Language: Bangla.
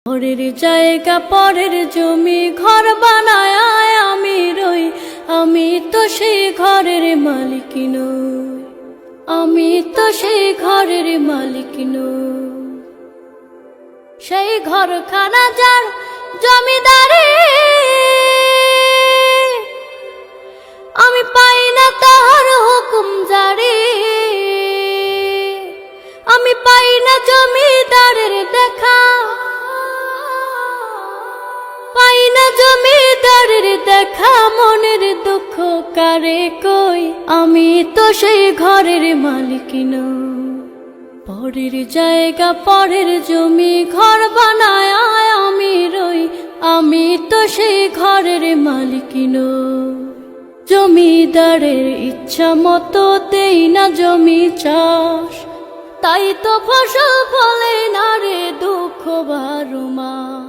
পরের জায়গা পরের জমি ঘর বানায় আমি রই, আমি তো সেই ঘরের মালিক নই, আমি তো সেই ঘরের মালিক নই। সেই ঘরখানা যার জমিদারি, আমি পাই না তাহার হুকুম জারি, আমি পাই না জমিদারের দেখা, পাই না জমিদারের দেখা। মনের দুঃখ কারে কই, আমি তো সেই ঘরের মালিক নই। পরের জায়গা পরের জমি ঘর বানায় আমি রই, আমি তো সেই ঘরের মালিক নই। জমিদারের ইচ্ছা মতো দেই না জমি চাষ, তাই তো ফসল ফলে না রে দুঃখ বারো মাস।